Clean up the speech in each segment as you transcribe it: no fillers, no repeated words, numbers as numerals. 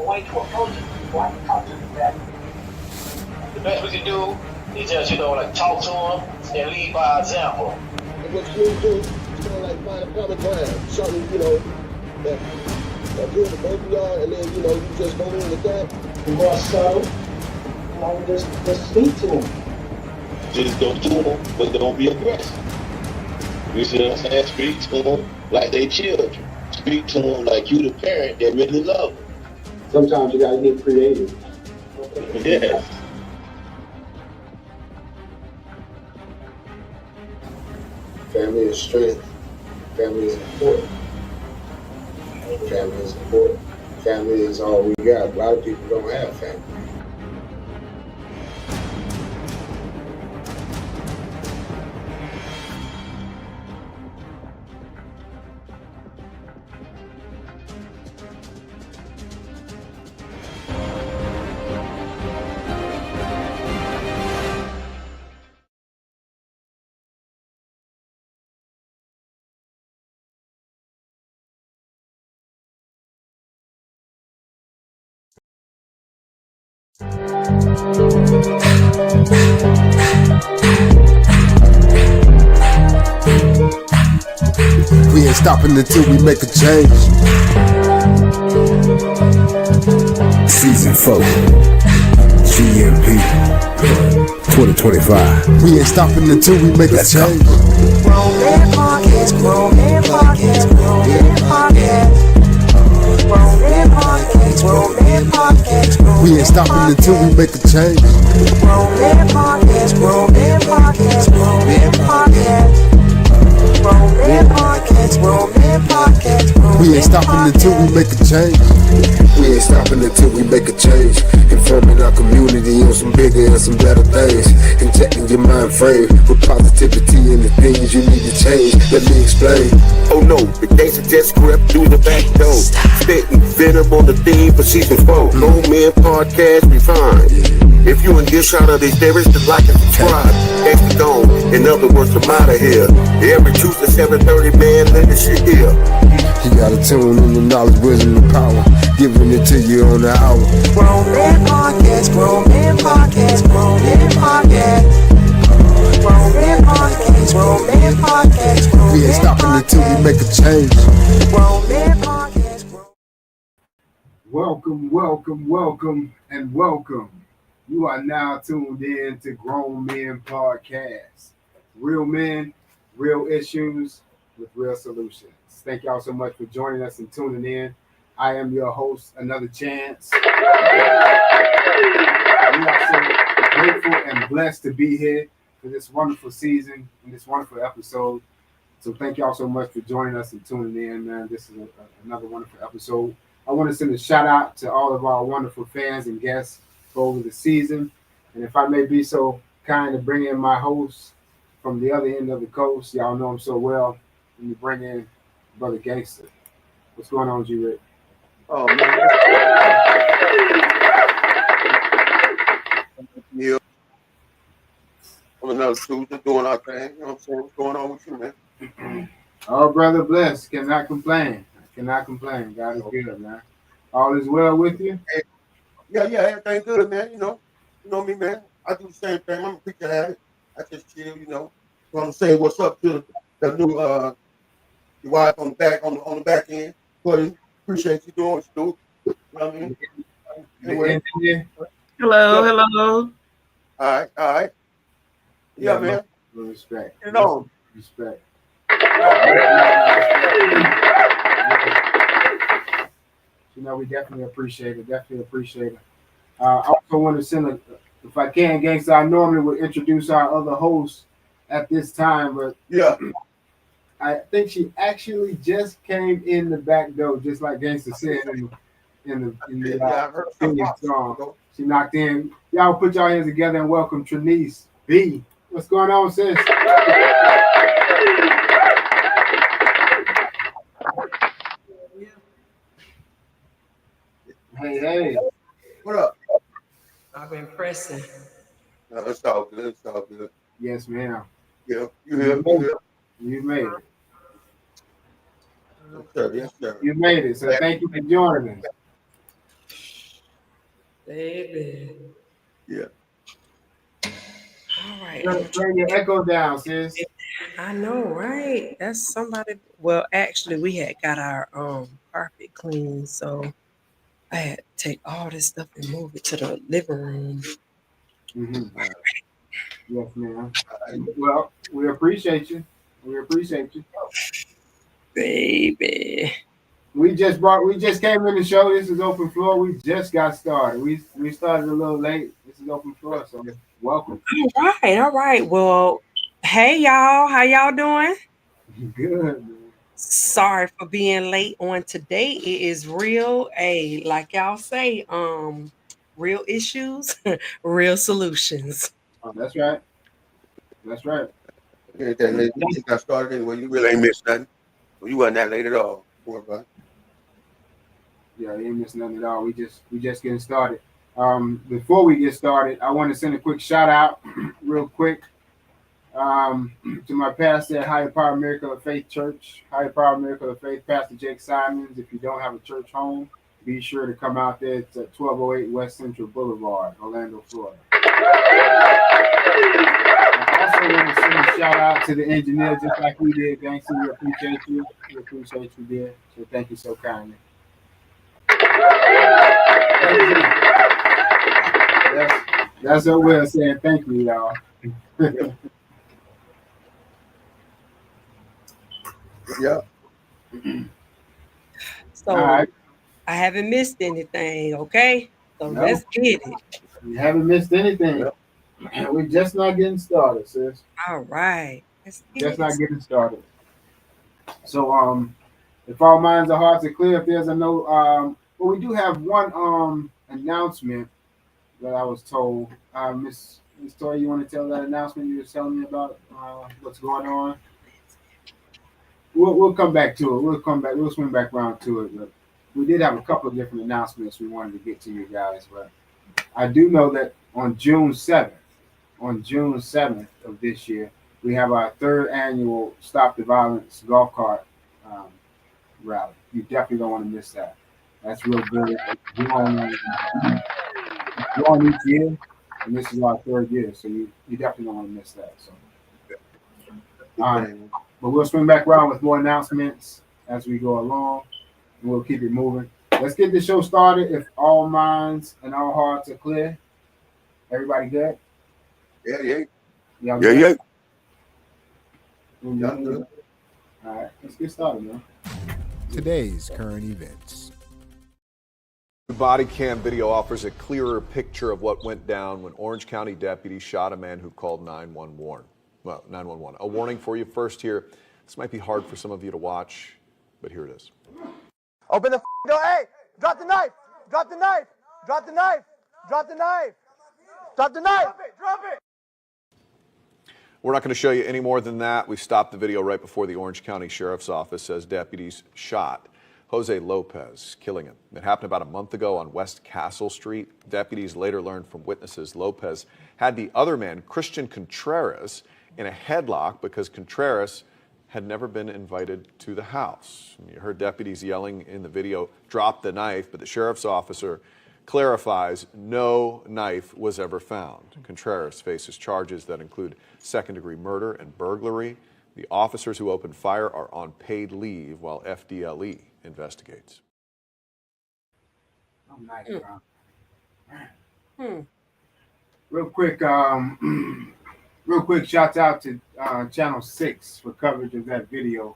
way to approach it before I can talk to them back. The best we can do is just, like talk to them and lead by example. And what you do is kind of like find a common ground, something, that's good for both of y'all, and then, you just go in with that. The more subtle, just speak to them. Just go to them, but don't be aggressive. You see what I'm saying? Speak to them like they children. Speak to them like you the parent that really love them. Sometimes you gotta get creative. Yes. Family is strength. Family is important. Family is important. Family is all we got. A lot of people don't have family. We ain't stopping until we make a change. Season 4, GMP 2025. We ain't stopping until we make a change. Grown man podcast, grown man podcast, grown man podcast. Grown man podcast, grown man podcast. We ain't stopping until we make a change. Grown man podcast, grown man podcast, grown man podcast. Grown man podcast, grown man podcast. We ain't stopping until we make a change. We ain't stopping until we make a change. Informing our community on some bigger and some better things. Injecting your mind frame with positivity and the things you need to change. Let me explain. Oh no, the gangster just crept through the back door. Spitting venom on the theme for season 4. Grown Man Podcast refined. If you in this shot of these lyrics, then like and subscribe. Extra gone. In other words, I'm out of here. Every Tuesday 7:30, man, let this shit here. You gotta tune in the knowledge, wisdom, and power. Giving it to you on the hour. Grown man podcast, grown man podcast, grown man podcast. Grown man podcast, grown man podcast, grown We ain't stopping until we make a change. Grown man podcast, Welcome, and welcome. You are now tuned in to Grown Men Podcast. Real men, real issues with real solutions. Thank y'all so much for joining us and tuning in. I am your host, Another Chance. We are so grateful and blessed to be here for this wonderful season and this wonderful episode. So thank y'all so much for joining us and tuning in, man. This is another wonderful episode. I want to send a shout out to all of our wonderful fans and guests for over the season. And if I may be so kind to bring in my host from the other end of the coast, y'all know him so well. Let me bring in Brother Gangster. What's going on, G-Rick? Oh man. Yeah. I'm another student doing our thing. You know what I'm saying? What's going on with you, man? Oh, brother, blessed. Cannot complain. God is good, man. All is well with you? Yeah, everything good, man. You know me, man. I do the same thing. I'm a preacher at it. I just chill, So I'm saying what's up to the new your wife on the back end. But appreciate you doing what you do. You know what I mean? Anyway. Hello. All right. Yeah, man. Respect. Respect. We definitely appreciate it. I also want to send if I can, Gangster, I normally would introduce our other host at this time, but yeah, I think she actually just came in the back door, just like Gangster said in the song. She knocked in. Y'all put y'all hands together and welcome Trinice B. What's going on, sis? Hey. What up? I've been pressing. No, it's all good. Yes, ma'am. Yeah, you made it. Yes, sir. You made it. So thank you for joining us. Baby. Yeah. All right. Turn your echo down, sis. I know, right? That's somebody. Well, actually, we had got our carpet cleaned, so I had to take all this stuff and move it to the living room. Mm-hmm. Yes, ma'am. Well, we appreciate you. We appreciate you. Baby. We just came in the show. This is open floor. We just got started. We started a little late. This is open floor, so welcome. All right. Well, hey y'all, how y'all doing? Good, man. Sorry for being late on today. It is real, like y'all say, real issues, real solutions. Oh, that's right. That's right. Everything late. You got started anyway. You really ain't missed nothing. Well, you wasn't that late at all. Poor guy. Yeah, you ain't missing nothing at all. We just getting started. Before we get started, I want to send a quick shout out, real quick, to my pastor at Higher Power Miracle of Faith Church, Higher Power Miracle of Faith, Pastor Jake Simons. If you don't have a church home, be sure to come out there. It's at 1208 West Central Boulevard, Orlando, Florida. I also want to send a shout out to the engineer, just like we did, Gangster. We appreciate you. We appreciate you, dear. So thank you so kindly. That's our way of saying thank you, y'all. Yeah. So right. I haven't missed anything, okay? So No. Let's get it. You haven't missed anything. Yep. We're just not getting started, sis. All right. Let's get Just it. not getting started. So if all minds and hearts are clear, if there's a no well, we do have one announcement that I was told. Miss Tori, you want to tell that announcement you were telling me about what's going on? We'll come back to it. We'll swing back around to it. But we did have a couple of different announcements we wanted to get to you guys. But I do know that on June 7th of this year, we have our third annual Stop the Violence golf cart rally. You definitely don't want to miss that. That's real good. We're on each year, and this is our third year, so you definitely don't want to miss that. So, but we'll swing back around with more announcements as we go along, and we'll keep it moving. Let's get the show started. If all minds and all hearts are clear, everybody good? Yeah. Y'all Yeah. All right, let's get started, man. Today's current events. The body cam video offers a clearer picture of what went down when Orange County deputies shot a man who called 911. Well, 911. A warning for you first here. This might be hard for some of you to watch, but here it is. Open the door. Hey, drop the knife. Drop the knife. Drop the knife. Drop the knife. Drop the knife. Drop it. We're not going to show you any more than that. We stopped the video right before the Orange County Sheriff's Office says deputies shot Jose Lopez, killing him. It happened about a month ago on West Castle Street. Deputies later learned from witnesses Lopez had the other man, Christian Contreras, in a headlock because Contreras had never been invited to the house. You heard deputies yelling in the video, "Drop the knife," but the sheriff's officer clarifies no knife was ever found. Contreras faces charges that include second-degree murder and burglary. The officers who opened fire are on paid leave while FDLE investigates. Oh, nice, Real quick, shouts out to Channel 6 for coverage of that video.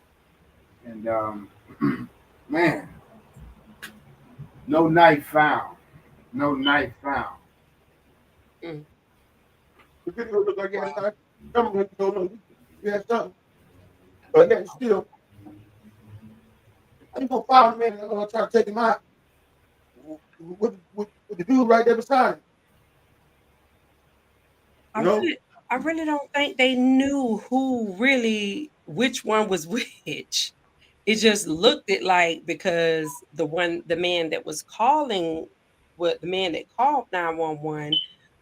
And man, no knife found. No knife found. The video look like you had something. You had something. But then still, I'm gonna follow him and try to take him out with the dude right there beside him. I really don't think they knew which one was which. It just looked like because the man that called 911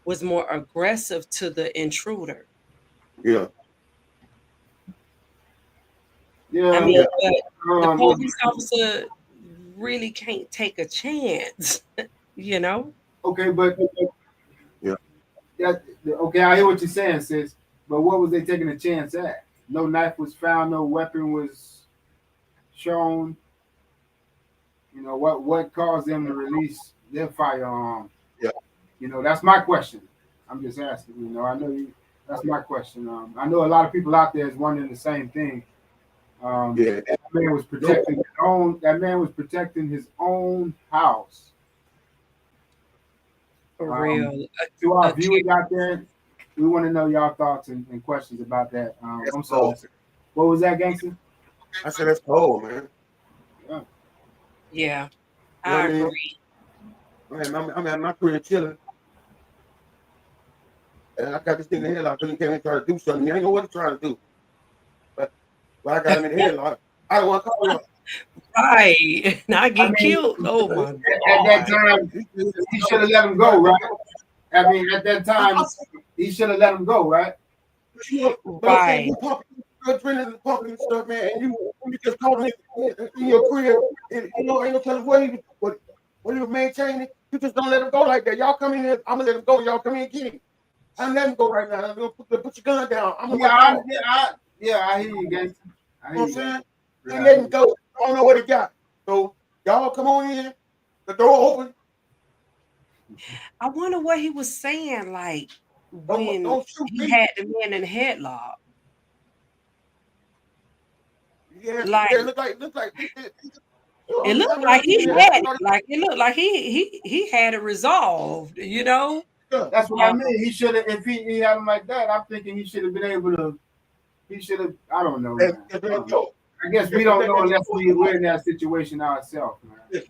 was more aggressive to the intruder. Yeah. I mean, the police officer really can't take a chance, you know? Okay, but Yeah. okay, I hear what you're saying, sis. But what was they taking a chance at? No knife was found, no weapon was shown. You know what caused them to release their firearm? Yeah. You know, that's my question. I'm just asking. You know, I know you. That's my question. I know a lot of people out there is wondering the same thing. Yeah. That man was protecting his own. That man was protecting his own house. For real. To our viewers out there, we want to know y'all thoughts and questions about that. I'm sorry. What was that, gangster? I said that's cold, man. Yeah, You know I what I mean? agree. I'm at my career chilling. And I got this thing in the headlock because he came in trying to do something. He ain't know what he's trying to do. But I got him in the headlock. I don't want to call him. Right. Not get killed. Oh my God. At that time, he should have let him go, right? I mean, at that time, he should have let him go, right? Right. You pumping and stuff, man, and you just call him in your career, and you know, ain't no telling what he was maintaining. You just don't let him go like that. Y'all come in here, I'm gonna let him go. Y'all come in and get him. I'm letting him go right now. I'm gonna put your gun down. I hear you, gangster. You know what I'm saying? And let him go. I don't know what he got. So y'all come on in. The door open. I wonder what he was saying, like when Don't shoot he me. had the man in the headlock. Yeah, Like it looked like it looked like he had it. Like it looked like he had it resolved, you know? That's what I mean. He should have, if he had him like that, I'm thinking he should have been able to. He should have. I don't know. Man. I guess we don't know unless we're in that situation ourselves, man.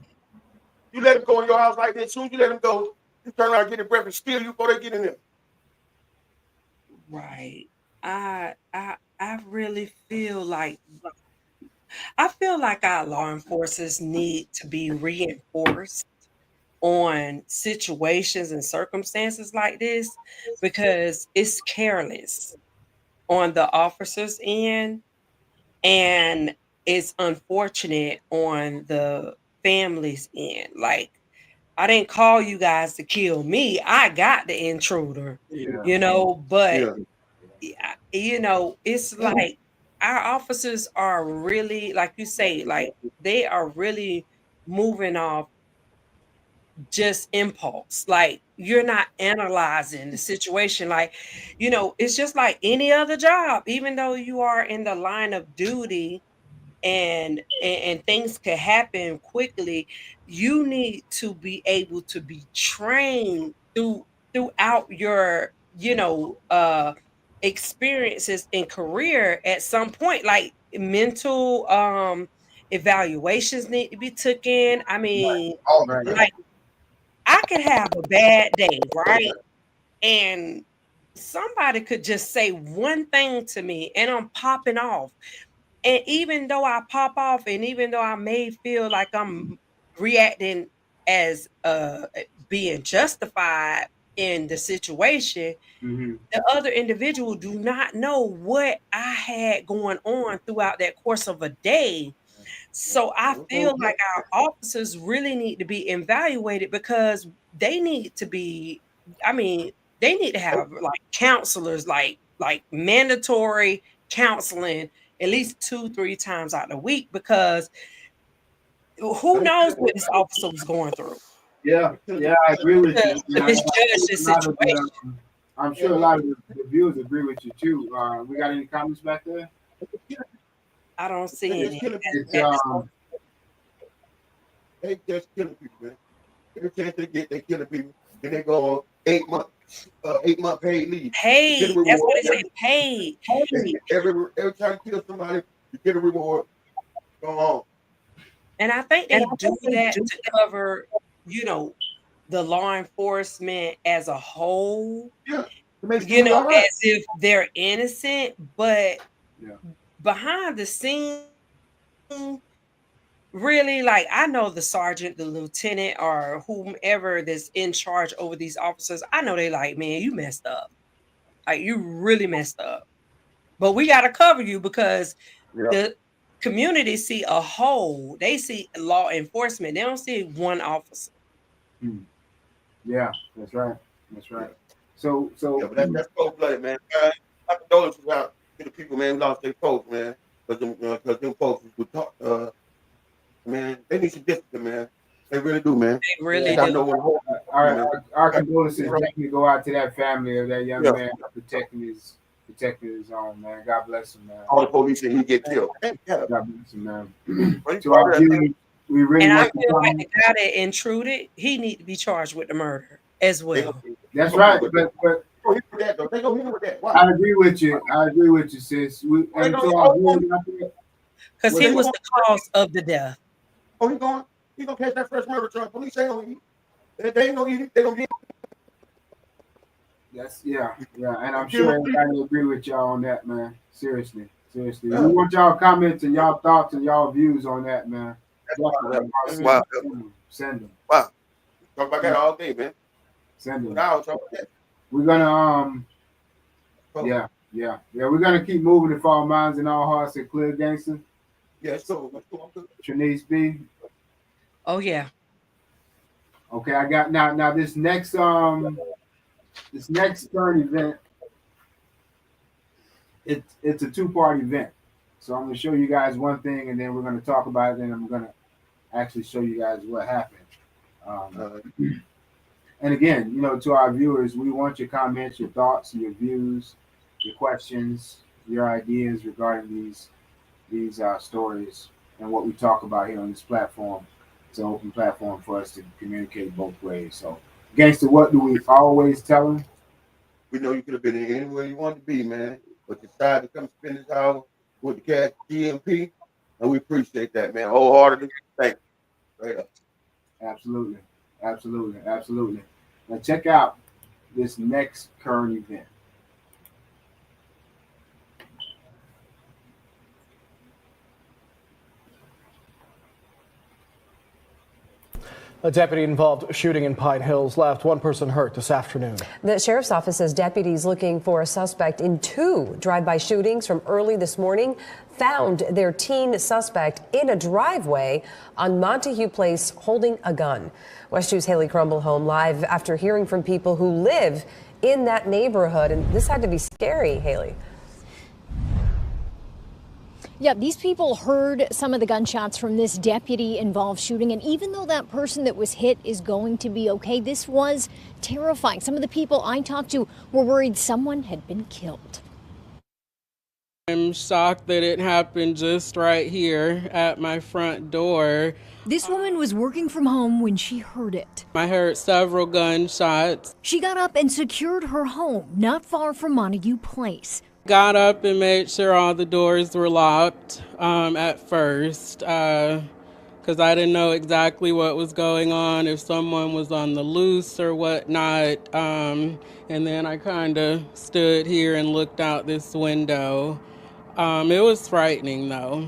You let him go in your house like that. As soon as you let him go, you turn around and get a breakfast, steal you before they get in there. Right. I really feel like our law enforcers need to be reinforced on situations and circumstances like this because it's careless on the officers' end and it's unfortunate on the families' end. Like, I didn't call you guys to kill me. I got the intruder, you know, but you know, it's like our officers are really, like you say, like they are really moving off just impulse. Like you're not analyzing the situation. Like, you know, it's just like any other job, even though you are in the line of duty and things can happen quickly, you need to be able to be trained throughout your, you know, experiences in career at some point. Like mental evaluations need to be taken. I mean, like I could have a bad day, right? And somebody could just say one thing to me and I'm popping off. And even though I pop off and even though I may feel like I'm reacting as being justified in the situation, the other individual do not know what I had going on throughout that course of a day. So I feel like our officers really need to be evaluated because they need to be, I mean, they need to have like counselors, like mandatory counseling at least 2-3 times out of the week because who knows what this officer was going through. Yeah, I agree with you. Misjudge the situation. I'm sure a lot of the viewers agree with you too. We got any comments back there? I don't see any. They just killing people, man. Every chance they get, they killing people. Then they go on 8-month paid leave. Paid. That's what they say. Paid. Every time you kill somebody, you get a reward. Go on. And I think they do that to cover, you know, the law enforcement as a whole. Yeah. You know, as if they're innocent, but behind the scene, really, like I know the sergeant, the lieutenant, or whomever that's in charge over these officers. I know they like, man, you messed up. Like you really messed up. But we got to cover you because the community see a whole. They see law enforcement. They don't see one officer. Yeah, that's right. That's right. So Yeah, but that's cold blooded, man. My condolences out to the people, man, who lost their folks, man. Because them folks would talk, man, they need some discipline, man. They really do, man. They really I do. know what our condolences definitely go out to that family of that young Yeah. man protecting his own, man. God bless him, man. all the police and he get killed. Yeah. God bless him, man. To our viewers, we really And I want to feel like come. the guy that intruded, he need to be charged with the murder as well. That's right, but They go with that. Why? I agree with you. I agree with you, sis. And to our viewers out there, Because he was the cause of the death. Oh, he gonna catch that first murder charge. Police ain't gonna eat. They ain't gonna eat it. They gonna get. That's yeah, and I'm sure everybody will agree with y'all on that, man. Seriously. We want y'all comments and y'all thoughts and y'all views on that, man. Wow. Send them. Wow. Talk about that all day, man. Send them. Now talk about that. We're gonna we're gonna keep moving if all minds and all hearts are clear, gangster. Yeah, so Trinice B. Oh yeah. Okay, I got now this next current event. It's a two-part event. So I'm gonna show you guys one thing and then we're gonna talk about it, and I'm gonna actually show you guys what happened. And again, to our viewers, we want your comments, your thoughts, your views, your questions, your ideas regarding these stories and what we talk about here on this platform. It's an open platform for us to communicate both ways. So, gangster, what do we always tell them? We know you could have been anywhere you wanted to be, man, but you decided to come spend this hour with the cat GMP, and we appreciate that, man, wholeheartedly. Thank you. Right up. Absolutely. Now check out this next current event. A deputy-involved shooting in Pinehills left one person hurt this afternoon. The sheriff's office says deputies looking for a suspect in 2 drive-by shootings from early this morning found their teen suspect in a driveway on Montague Place holding a gun. West 2's Haley Crumble home live after hearing from people who live in that neighborhood, and this had to be scary, Haley. Yeah, these people heard some of the gunshots from this deputy-involved shooting, and even though that person that was hit is going to be okay, this was terrifying. Some of the people I talked to were worried someone had been killed. I'm shocked that it happened just right here at my front door. This woman was working from home when she heard it. I heard several gunshots. She got up and secured her home not far from Montague Place. Got up and made sure all the doors were locked at first because I didn't know exactly what was going on, if someone was on the loose or whatnot. And then I kind of stood here and looked out this window. It was frightening, though.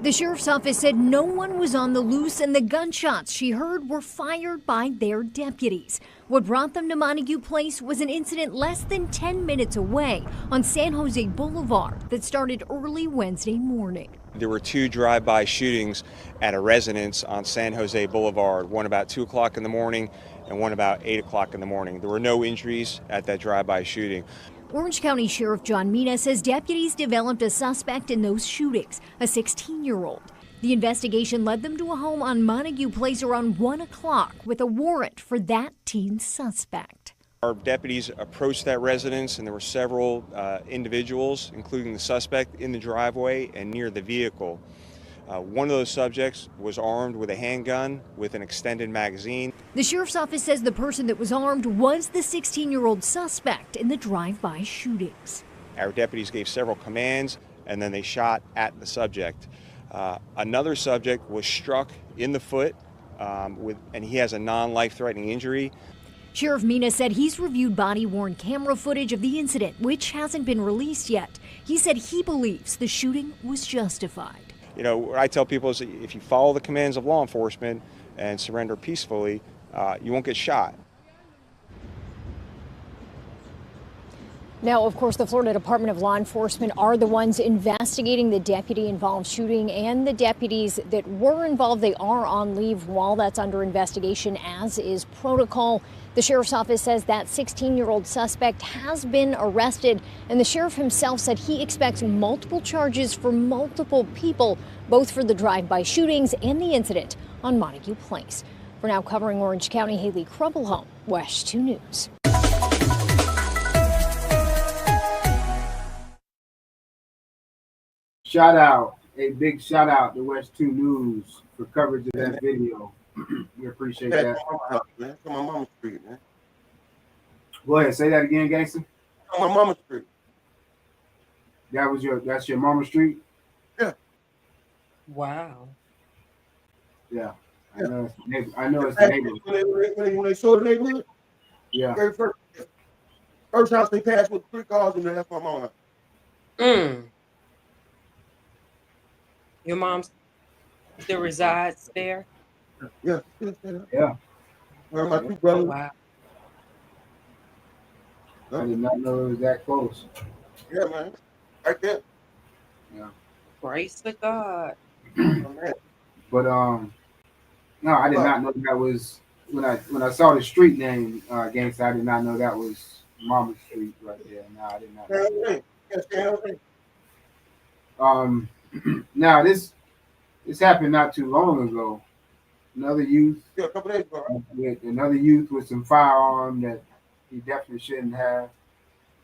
The sheriff's office said no one was on the loose, and the gunshots she heard were fired by their deputies. What brought them to Montague Place was an incident less than 10 minutes away on San Jose Boulevard that started early Wednesday morning. There were 2 drive-by shootings at a residence on San Jose Boulevard, one about 2 o'clock in the morning and one about 8 o'clock in the morning. There were no injuries at that drive-by shooting. Orange County Sheriff John Mina says deputies developed a suspect in those shootings, a 16-year-old. The investigation led them to a home on Montague Place around 1 o'clock with a warrant for that teen suspect. Our deputies approached that residence, and there were several individuals, including the suspect, in the driveway and near the vehicle. One of those subjects was armed with a handgun with an extended magazine. The sheriff's office says the person that was armed was the 16-year-old suspect in the drive-by shootings. Our deputies gave several commands, and then they shot at the subject. Another subject was struck in the foot, and he has a non-life-threatening injury. Sheriff Mina said he's reviewed body-worn camera footage of the incident, which hasn't been released yet. He said he believes the shooting was justified. What I tell people is if you follow the commands of law enforcement and surrender peacefully, you won't get shot. Now, of course, the Florida Department of Law Enforcement are the ones investigating the deputy-involved shooting, and the deputies that were involved, they are on leave while that's under investigation, as is protocol. The sheriff's office says that 16-year-old suspect has been arrested, and the sheriff himself said he expects multiple charges for multiple people, both for the drive-by shootings and the incident on Montague Place. For now, covering Orange County, Haley Krubelholm, WESH 2 News. A big shout out to WESH 2 News for coverage of that video. We appreciate that. Man, from my mama's street, man. Go ahead, say that again, gangster. On my mama's street. That's your mama's street? Yeah. Wow. Yeah. I know it's the neighborhood. When they saw the neighborhood, yeah. Very first house they passed with 3 cars in there, that's my mama. Your mom still resides there? Yeah. Yeah. Where my 2 brothers. Wow. I did not know it was that close. Yeah, man. Right there. Yeah. Praise to God. But no, I did not know that was when I saw the street name, gangsta. I did not know that was Mama's Street right there. No, I did not know. Now this happened not too long ago. Another youth, a couple days ago, right? Another youth with some firearm that he definitely shouldn't have,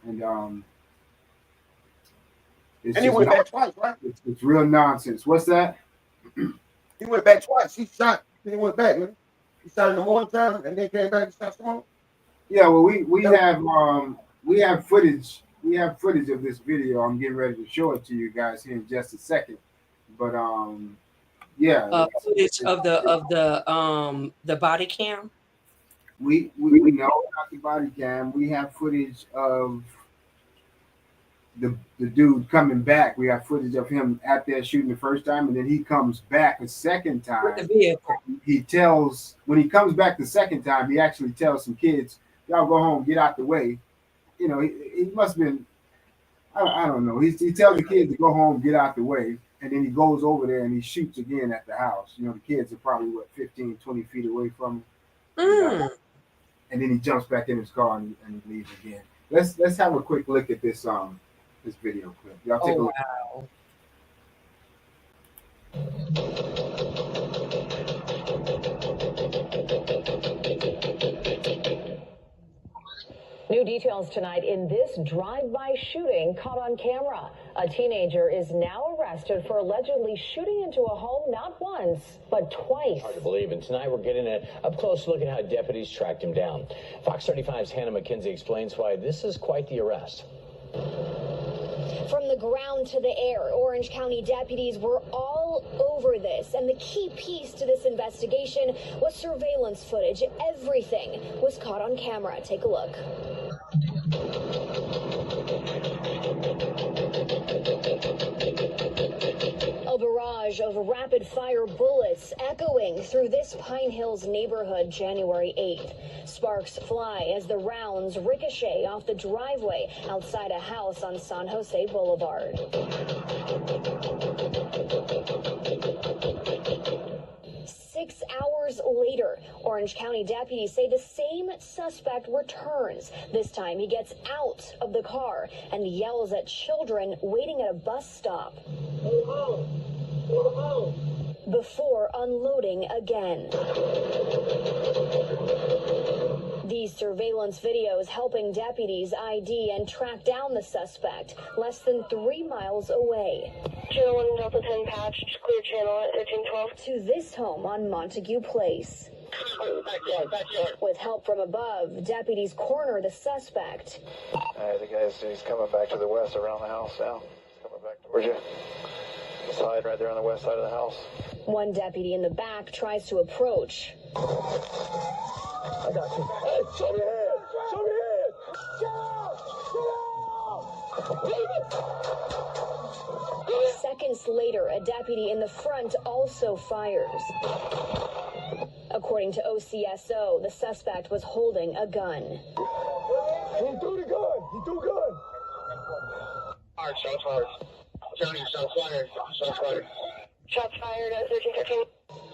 and he went back twice, right? It's real nonsense. What's that? He went back twice. He shot. Then he went back. Man. He shot in the morning time, and then came back and shot some more. Yeah, well, we have footage. We have footage of this video. I'm getting ready to show it to you guys here in just a second. But yeah, footage of the body cam. We know about the body cam. We have footage of the dude coming back. We have footage of him at there shooting the first time, and then he comes back a second time. With the vehicle. When he comes back the second time, he actually tells some kids, "Y'all go home, get out the way." You know, he must have been, I don't know. He tells the kids to go home, get out the way, and then he goes over there and he shoots again at the house. You know, the kids are probably, 15, 20 feet away from him. And then he jumps back in his car and he leaves again. Let's have a quick look at this video clip. Y'all take a look. Wow. New details tonight in this drive-by shooting caught on camera. A teenager is now arrested for allegedly shooting into a home not once, but twice. Hard to believe, and tonight we're getting an up-close look at how deputies tracked him down. Fox 35's Hannah McKenzie explains why this is quite the arrest. From the ground to the air, Orange County deputies were all over this, and the key piece to this investigation was surveillance footage. Everything was caught on camera. Take a look. A barrage of rapid-fire bullets echoing through this Pinehills neighborhood January 8th. Sparks fly as the rounds ricochet off the driveway outside a house on San Jose Boulevard. 6 hours later, Orange County deputies say the same suspect returns. This time he gets out of the car and yells at children waiting at a bus stop. Go home. Go home. Before unloading again. These surveillance videos helping deputies ID and track down the suspect less than 3 miles away. Channel 1 Delta 10 patched, clear channel at 1312. To this home on Montague Place. Backyard. With help from above, deputies corner the suspect. The guy's coming back to the west around the house now. He's coming back towards you. Side right there on the west side of the house. One deputy in the back tries to approach. I got you. Hey, show me your head. Show me your head. Seconds later, a deputy in the front also fires. According to OCSO, the suspect was holding a gun. He's doing good. He's doing good. Hard, shots fired. Johnny, shots fired. Shots fired. Shots fired at 1313.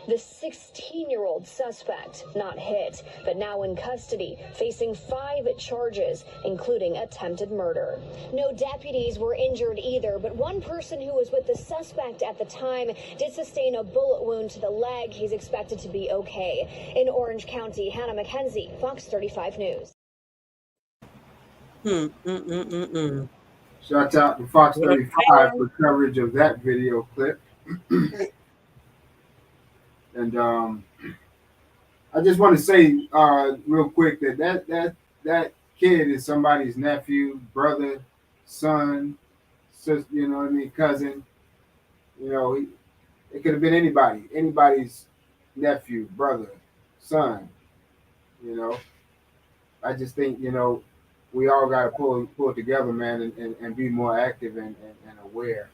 The 16-year-old suspect not hit, but now in custody, facing 5 charges, including attempted murder. No deputies were injured either, but one person who was with the suspect at the time did sustain a bullet wound to the leg. He's expected to be okay. In Orange County, Hannah McKenzie, Fox 35 News. Shout out to Fox 35 for coverage of that video clip. And I just want to say real quick that kid is somebody's nephew, brother, son, sister, you know what I mean, cousin. You know, it could have been anybody's nephew, brother, son. You know, I just think, you know, we all got to pull it together, man, and be more active and aware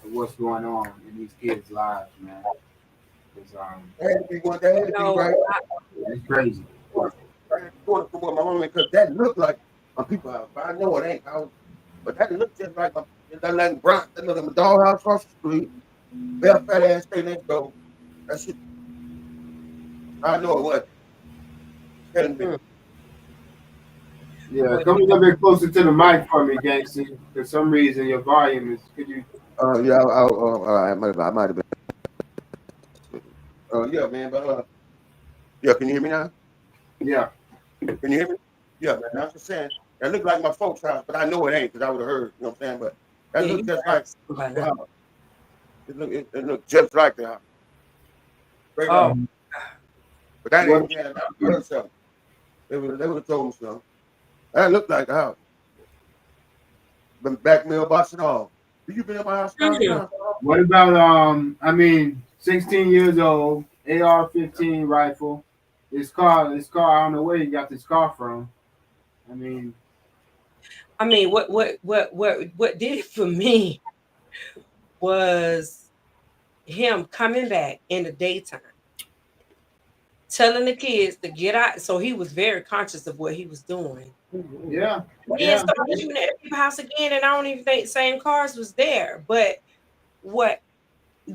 of what's going on in these kids' lives, man. It's crazy. Because that looked like my people house, but I know it ain't. But that looked just like that like Bronx, that little doghouse across the street, bell fat ass stay next door. That shit. I know it was. Yeah, come a little bit closer to the mic for me, Gangster. For some reason, your volume is. Could you? Yeah, I might have been. Yeah, man, but yeah, can you hear me now? Yeah. Can you hear me? Yeah, man. I'm just saying that looked like my folks' house, but I know it ain't because I would have heard. You know what I'm saying? But that looked just like the house. It looked just like the house. Right now. But that ain't. Yeah, that heard something. They would have told me something. That looked like the house. Been back mailbox and all. Did you been in my house? What about 16 years old, AR-15 rifle. This car, I don't know where you got this car from. What did it for me was him coming back in the daytime, telling the kids to get out. So he was very conscious of what he was doing. Yeah. He started shooting at people's house again, and I don't even think the same cars was there. But what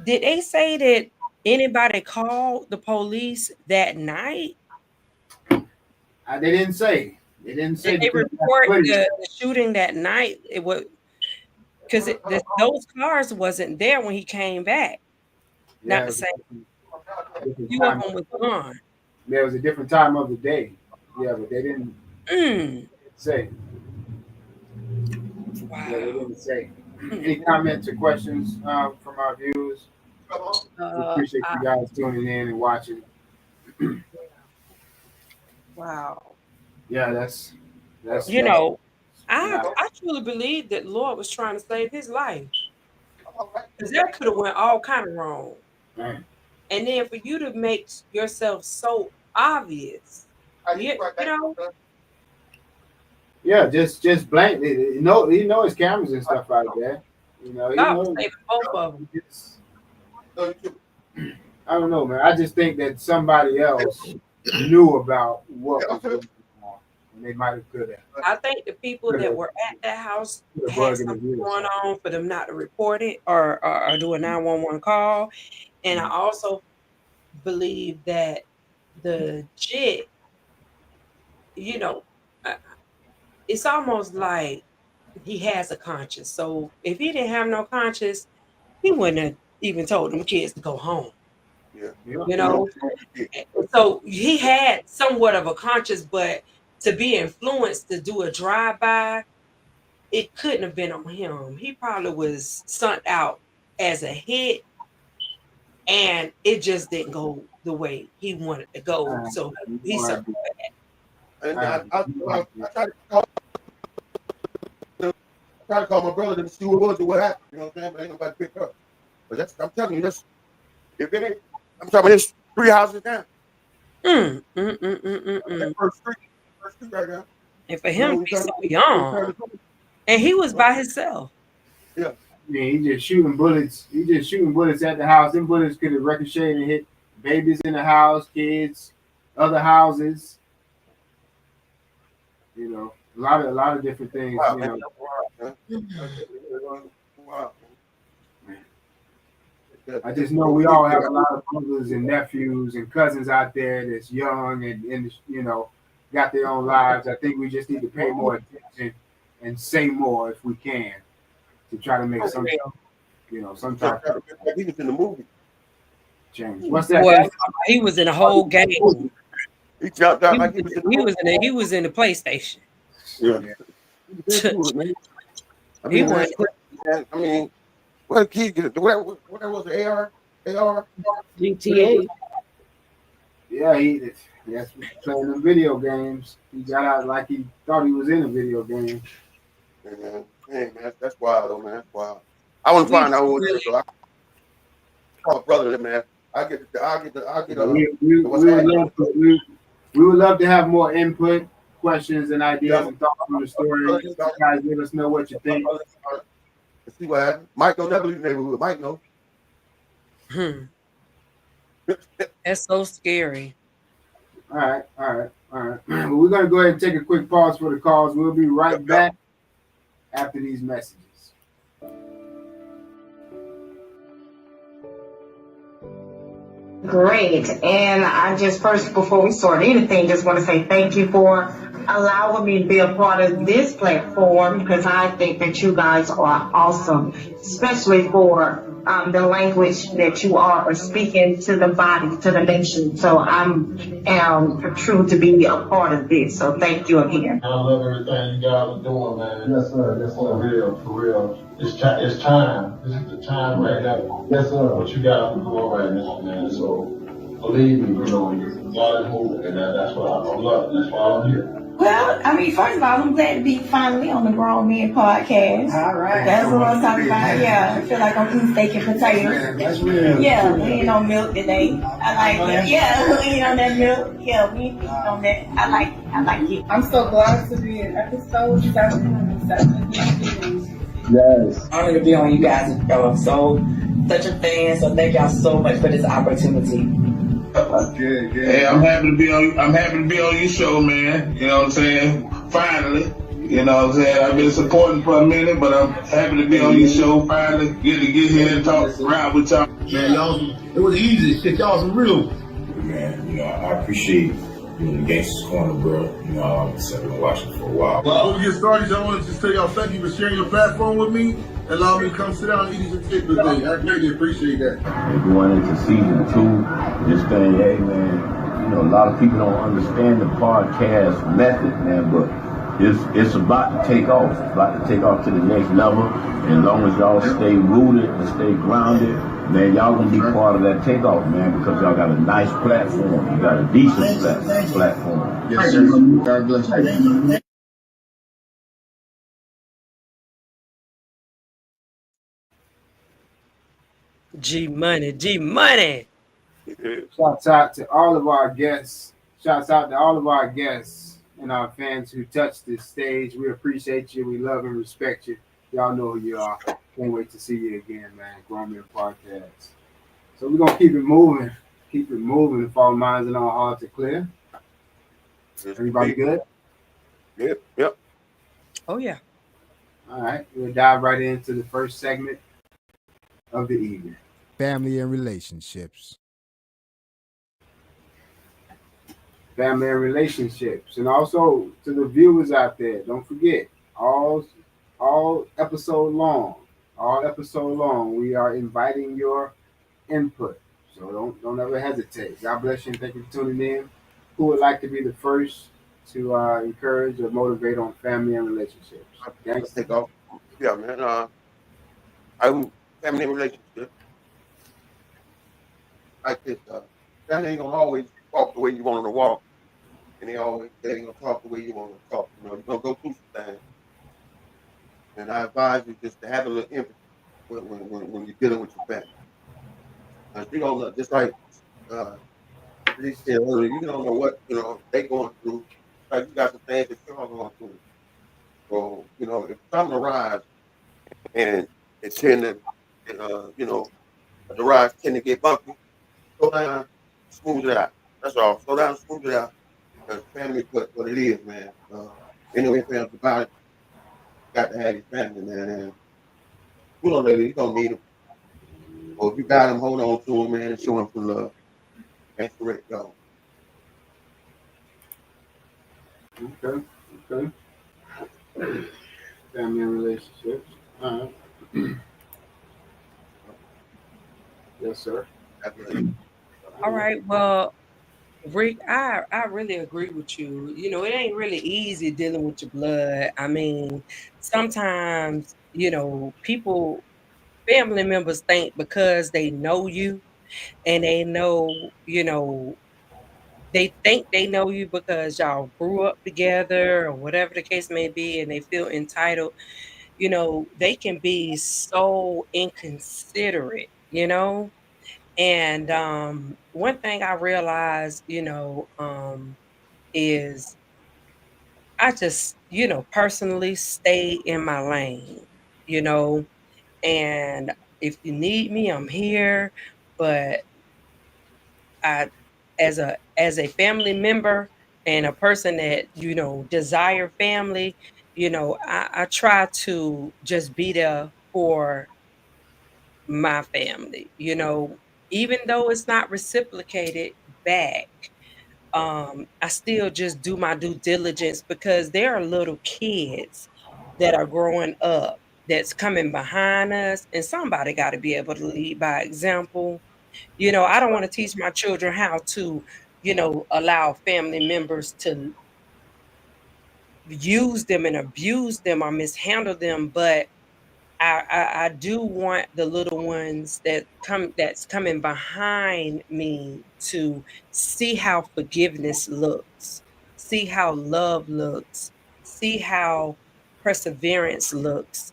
did they say that anybody called the police that night? They didn't say. They didn't say. Did they report the shooting that night? It was because those cars wasn't there when he came back. Yeah, not the same. Few of them was gone. There was a different time of the day. Yeah, but they didn't say. Wow. Yeah, they didn't say. Any comments or questions from our viewers? We appreciate you guys tuning in and watching. Wow. Yeah, that's I truly believe that Lord was trying to save his life. Because that could have went all kind of wrong. Right. And then for you to make yourself so obvious, you know. Yeah, just blank. You know his cameras and stuff out there. You know, Saving both of them. I don't know, man. I just think that somebody else knew about what was going on, and they might have could have. I think the people that were at that house had something going on for them not to report it or do a 911 call. And I also believe that the JIT, it's almost like he has a conscience. So if he didn't have no conscience, he wouldn't have even told them kids to go home. Yeah. So he had somewhat of a conscience, but to be influenced to do a drive-by, it couldn't have been on him. He probably was sent out as a hit, and it just didn't go the way he wanted to go. So he circled back. And I tried to call my brother to see what it was or what happened. You know what I'm saying? But ain't nobody picked up. But I'm telling you, if it ain't, I'm talking about this 3 houses down. That first street right now. And for him to be so young, and he was by himself. Yeah. Yeah, he just shooting bullets. He just shooting bullets at the house. Them bullets could have ricocheted and hit babies in the house, kids, other houses. You know, A lot of different things. Wow, You man, know, that's wild, man. Wow, man. I just know we all have a lot of brothers and nephews and cousins out there that's young and you know, got their own lives. I think we just need to pay more attention and say more if we can to try to make some, you know, some type of He was in the movie. change. What's that? Boy, he was in the whole game. He jumped out like he was in the movie. He was in the PlayStation. Yeah. I mean, what kid get it? What was the AR? GTA. Yeah, that's playing the video games. He got out like he thought he was in a video game. Man, that's wild though, man. That's wild. I want to find out who it is. So I call a brother, man. I get. We would love to have more input, questions, and ideas and thoughts on the story. You guys let us know what you think. Let's see what happens. Mike don't never leave the neighborhood. Mike know. That's so scary. All right. Well, we're gonna go ahead and take a quick pause for the calls. We'll be right back after these messages. Great. And I just first, before we start anything, just want to say thank you for allowing me to be a part of this platform, because I think that you guys are awesome, especially for the language that you are speaking to the body, to the nation. So I'm true to be a part of this. So thank you again. I love everything you guys are doing, man. Yes, sir. Yes, sir. For real. It's time. This is the time right now. Yes, sir. What you guys are doing right now, man. So believe me, God is moving, and that's what I love. That's why I'm here. Well, I mean, first of all, I'm glad to be finally on the Grown Men podcast. All right. That's what I'm talking about. Yeah, I feel like I'm eating steak and potatoes. That's real. Yeah, we ain't on milk today. I like it. Yeah, we ain't on that milk. Yeah, we ain't on that. I like it. I'm so glad to be in episode 7. Yes. Honored to be on you guys' show. So such a fan. So thank y'all so much for this opportunity. Hey, I'm happy to be on your show, man. You know what I'm saying? Finally. You know what I'm saying? I've been supporting for a minute, but I'm happy to be on your show. Finally get here and talk around with y'all. Man, y'all, it was easy. Shit, y'all some real. Man, you know, I appreciate the Gangsters Corner, bro. You know, I've been watching for a while. Well, before we get started, I wanted to tell y'all thank you for sharing your platform with me and allow me to come sit down and eat some chicken today. I greatly appreciate that. Going into season 2, this thing, hey man, you know, a lot of people don't understand the podcast method, man, but it's about to take off. It's about to take off to the next level. And as long as y'all stay rooted and stay grounded, man, y'all gonna be part of that takeoff, man, because y'all got a nice platform. You got a decent platform. Yes, sir. God bless you. G Money. Shouts out to all of our guests. Shouts out to all of our guests and our fans who touched this stage. We appreciate you. We love and respect you. Y'all know who you are. Can't wait to see you again, man. Grown Men Podcast. So we're gonna keep it moving. Keep it moving. If all minds and all hearts are clear. Everybody good? Yep. Oh yeah. All right. We'll dive right into the first segment of the evening. Family and relationships. Family and relationships. And also to the viewers out there, don't forget, all episode long, we are inviting your input. So don't ever hesitate. God bless you and thank you for tuning in. Who would like to be the first to encourage or motivate on family and relationships? Let's take off. Yeah, man. I'm family and relationship. Like this, that ain't gonna always walk the way you want them to walk, and they ain't gonna talk the way you want them to talk. You know, you're gonna go through some things, and I advise you just to have a little empathy when you're dealing with your family. You don't know, just like they said earlier, you don't know what they going through. Like you got some things that you're going through. So if something arrives and it tend to, the rides tend to get bumpy. Slow down, smooth it out. That's all. Slow down, smooth it out. Because family, what it is, man. anything else about it, got to have his family, man. And lady, you don't need him. Or if you got him, hold on to him, man, and show him some love. That's correct, y'all. Okay. Family and relationships. All right. Yes, sir. All right. Well, Rick, I really agree with you. You know, it ain't really easy dealing with your blood. I mean, sometimes, people, family members think because they know you and they know, they think they know you because y'all grew up together or whatever the case may be, and they feel entitled. They can be so inconsiderate, And one thing I realized, is I just, personally stay in my lane, you know, and if you need me, I'm here. But I, as a family member and a person that, desire family, I try to just be there for my family, even though it's not reciprocated back. I still just do my due diligence because there are little kids that are growing up that's coming behind us, and somebody got to be able to lead by example. I don't want to teach my children how to, allow family members to use them and abuse them or mishandle them, but I do want the little ones that's coming behind me to see how forgiveness looks, see how love looks, see how perseverance looks,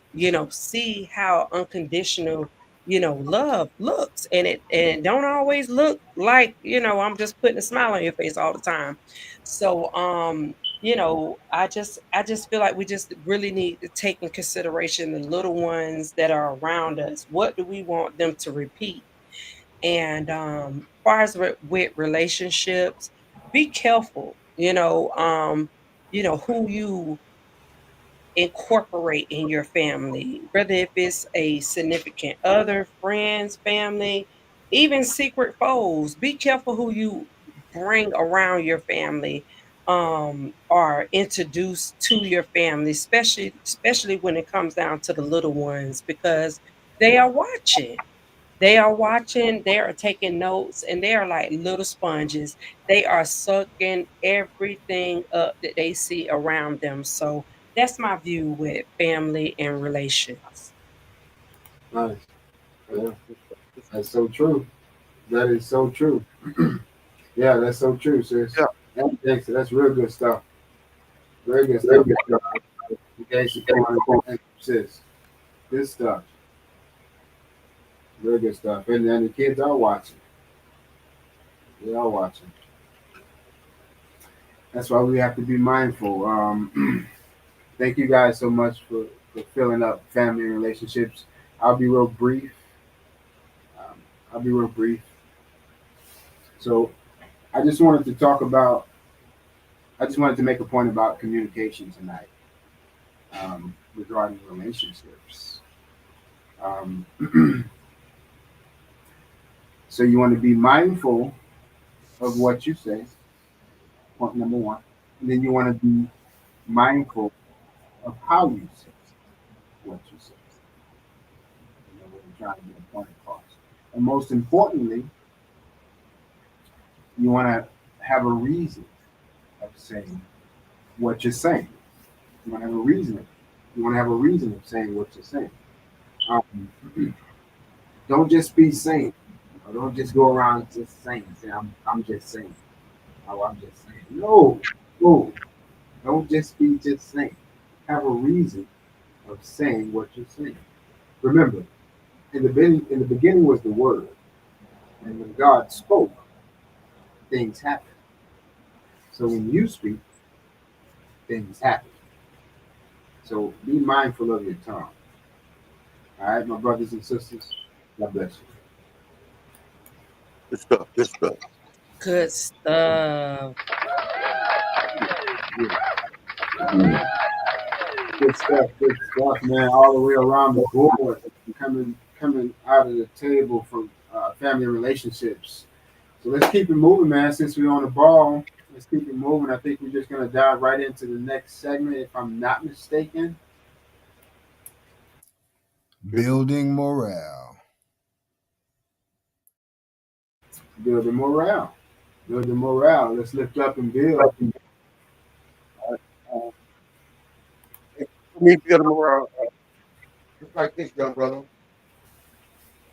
see how unconditional, love looks. And it don't always look like, I'm just putting a smile on your face all the time. So I just feel like we just really need to take in consideration the little ones that are around us. What do we want them to repeat? And far as with relationships, be careful, who you incorporate in your family, whether if it's a significant other, friends, family, even secret foes. Be careful who you bring around your family, or introduce to your family, especially when it comes down to the little ones, because they are watching. They are watching, they are taking notes, and they are like little sponges. They are sucking everything up that they see around them. So that's my view with family and relations. Nice. Yeah. That's so true. That is so true. Yeah, that's so true, sis. Yeah. That's real good stuff. Very good stuff. Okay, sis. Good stuff. Very good stuff. And then the kids are watching. They are watching. That's why we have to be mindful. Thank you guys so much for filling up family and relationships. I'll be real brief. So I just wanted to make a point about communication tonight, regarding relationships. So you want to be mindful of what you say, point number one. And then you want to be mindful of how you say what you say. When you're trying to get a point across. And most importantly, you want to have a reason of saying what you're saying. You want to have a reason. You want to have a reason of saying what you're saying. Don't just be saying, or don't just go around just saying. Say, I'm just saying. Oh, I'm just saying. No. Don't just be just saying. Have a reason of saying what you're saying. Remember, in the beginning was the Word, and when God spoke, things happen. So when you speak, things happen. So be mindful of your tongue. All right, my brothers and sisters. God bless you. Good stuff. Good stuff. Good stuff. Good stuff, man. All the way around the board, coming out of the table from family relationships. So let's keep it moving, man. Since we're on the ball, let's keep it moving. I think we're just gonna dive right into the next segment, if I'm not mistaken. Building morale. Building morale. Building morale. Let's lift up and build. We build them around just like this, young brother.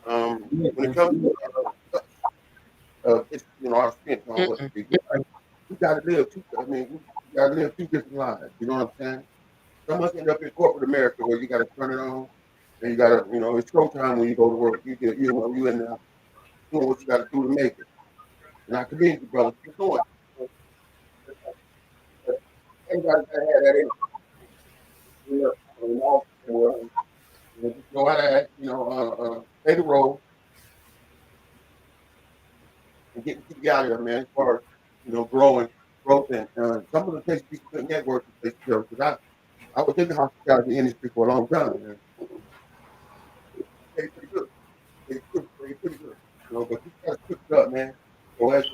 When it comes to it's, our strength, what we do, right? We got to live two. I mean, we got to live two different lives. You know what I'm saying? Some of us end up in corporate America where you got to turn it on, and you got to, it's showtime when you go to work. You get, you in there doing what you got to do to make it. And our community brothers, keep going. Everybody got to have that in. Just know how to, play the role and get out of there, man. As far as growth, and some of the places people couldn't network because I was in the hospitality industry for a long time, man. They pretty good. They pretty good. But you gotta switch it up, man. So as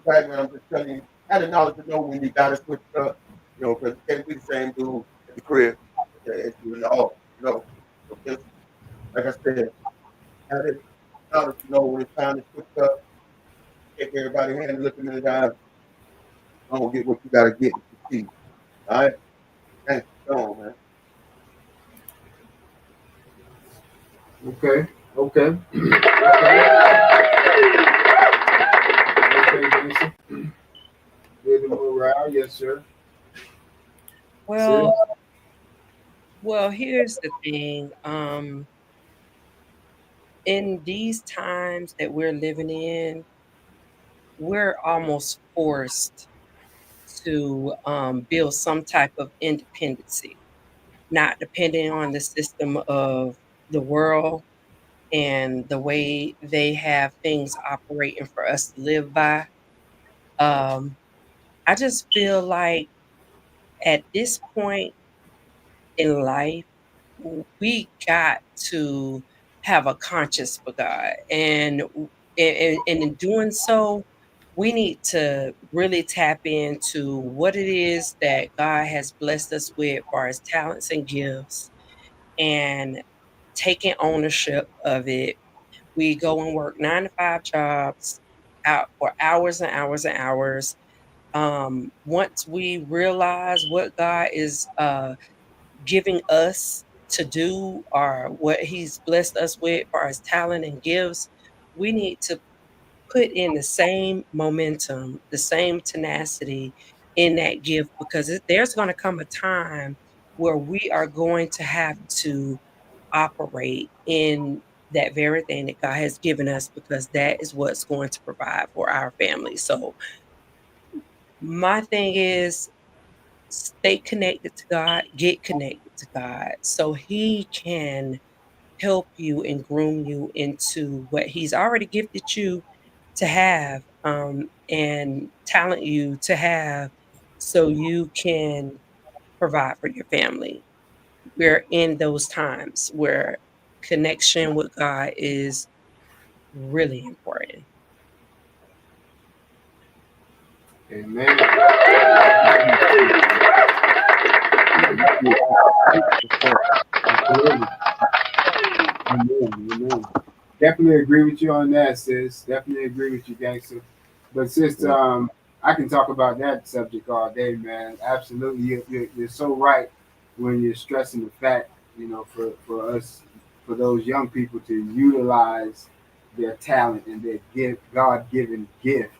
background, I'm just telling you, have the knowledge to know when you gotta switch it up, because you can't be the same dude at the crib as you in the office, So just like I said, have the knowledge to know when it's time to switch up. Take everybody hand and look them in the eyes. Don't get what you gotta get to succeed. All right? Thanks. Go on, man. Okay. Jason. Building morale, yes, sir. Well, here's the thing. In these times that we're living in, we're almost forced to build some type of independency, not depending on the system of the world and the way they have things operating for us to live by. I just feel like at this point in life, we got to have a conscience for God, and in doing so, we need to really tap into what it is that God has blessed us with for his talents and gifts, and taking ownership of it. We go and work 9 to 5 jobs out for hours and hours and hours. Once we realize what God is giving us to do, or what he's blessed us with for his talent and gifts, we need to put in the same momentum, the same tenacity in that gift, because there's going to come a time where we are going to have to operate in that very thing that God has given us, because that is what's going to provide for our family. So my thing is, stay connected to God, get connected to God so he can help you and groom you into what he's already gifted you to have, and talent you to have, so you can provide for your family. We're in those times where connection with God is really important. Amen. Definitely agree with you on that, sis. Definitely agree with you, gangster. But sis, I can talk about that subject all day, man. Absolutely, you're so right when you're stressing the fact, for us, for those young people to utilize their talent and their God-given gift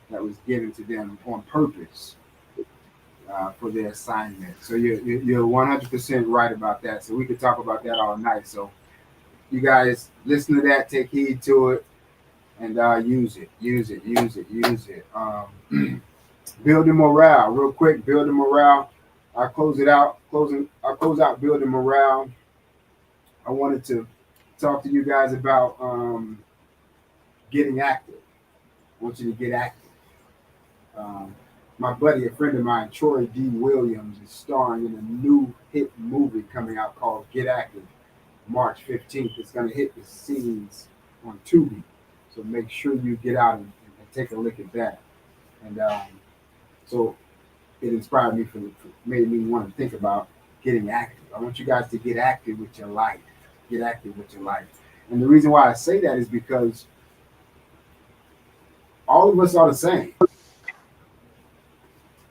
that was given to them on purpose for their assignment. So you're 100% right about that. So we could talk about that all night. So you guys listen to that, take heed to it, and use it. Building morale, real quick. Building morale. I'll close out building morale. I wanted to talk to you guys about getting active. I want you to get active. my buddy, a friend of mine, Troy D. Williams, is starring in a new hit movie coming out called Get Active, March 15th. It's going to hit the scenes on Tubi. So make sure you get out and take a look at that. And so it inspired me made me want to think about getting active. I want you guys to get active with your life. Get active with your life. And the reason why I say that is because all of us are the same.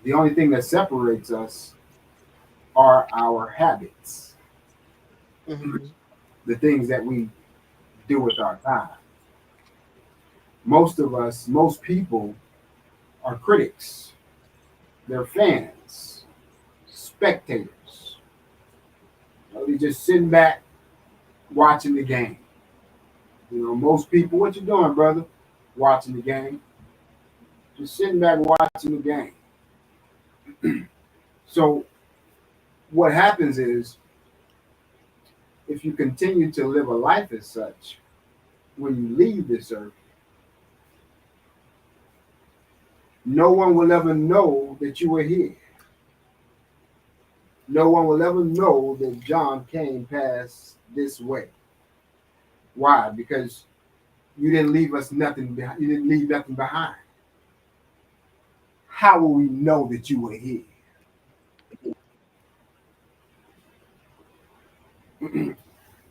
The only thing that separates us are our habits, the things that we do with our time. Most of us, most people are critics. They're fans, spectators. They're just sitting back watching the game. You know, most people, what you doing, brother? Watching the game. Just sitting back watching the game. So what happens is, if you continue to live a life as such, when you leave this earth, no one will ever know that you were here. No one will ever know that John came past this way. Why? Because you didn't leave us nothing behind. You didn't leave nothing behind. How will we know that you were here?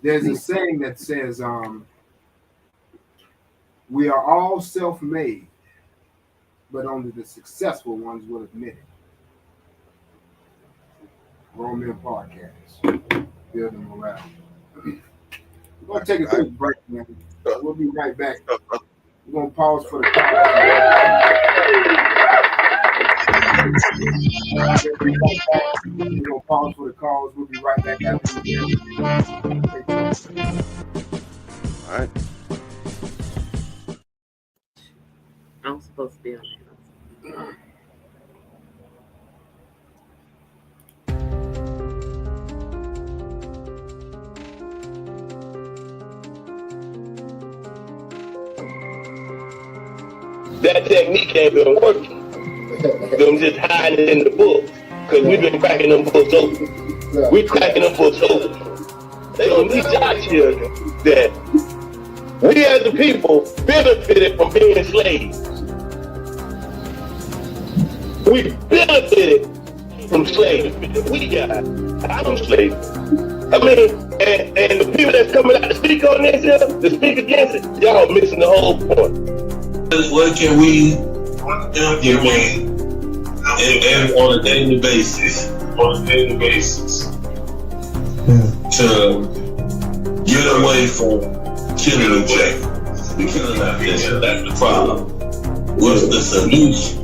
There's a saying that says, we are all self-made, but only the successful ones will admit it. Roman Podcast, building morale. We're going to take a quick break, man. We'll be right back. We're going to pause for the calls. We'll be right back after the All right. I'm supposed to be on there. That technique ain't been working. Them just hiding it in the books. Because we've been cracking them books open. We cracking them books open. They don't teach our children that we as the people benefited from being slaves. We benefited from slavery. We got. I'm slave. I mean, and the people that's coming out to speak on this here, to speak against it, y'all missing the whole point. What can we implement on a daily basis? To get away from killing each other. We killing our people. That's the problem. What's the solution?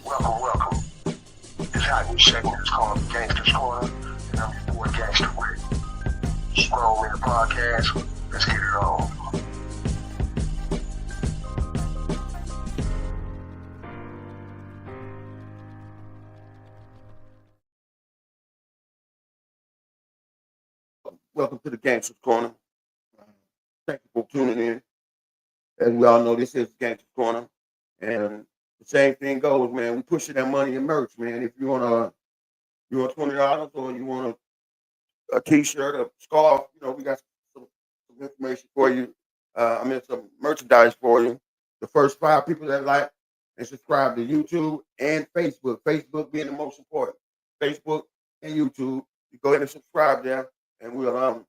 Welcome. This hot new segment is called Gangster's Corner, and I'm your boy Gangster Rick. Scroll in the podcast. Let's get it on. Welcome to the Gangster's Corner. Thank you for tuning in. As we all know, this is Gangster's Corner. And the same thing goes, man. We pushing that money in merch, man. If you want $20 or you want a t-shirt, a scarf, we got some information for you. Some merchandise for you. The first 5 people that like and subscribe to YouTube and Facebook. Facebook being the most important. Facebook and YouTube. You go ahead and subscribe there, and we'll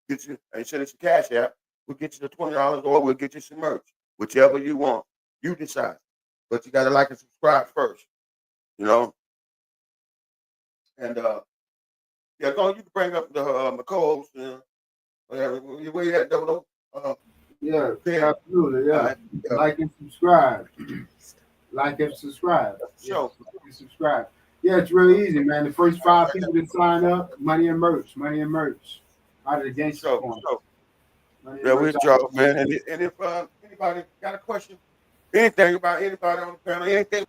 get you and send us your cash app. We'll get you the $20 or we'll get you some merch. Whichever you want. You decide. But you gotta like and subscribe first. And go you can bring up the my co-host whatever. Where you at, Double O? Yeah, absolutely. Yeah. Like and subscribe. Like and subscribe. Sure. Subscribe. Yeah, it's really easy, man. The first 5 people that sign up, money and merch. Out of the Gangster Corner. Yeah, we'll drop, man. And if anybody got a question, anything about anybody on the panel, anything,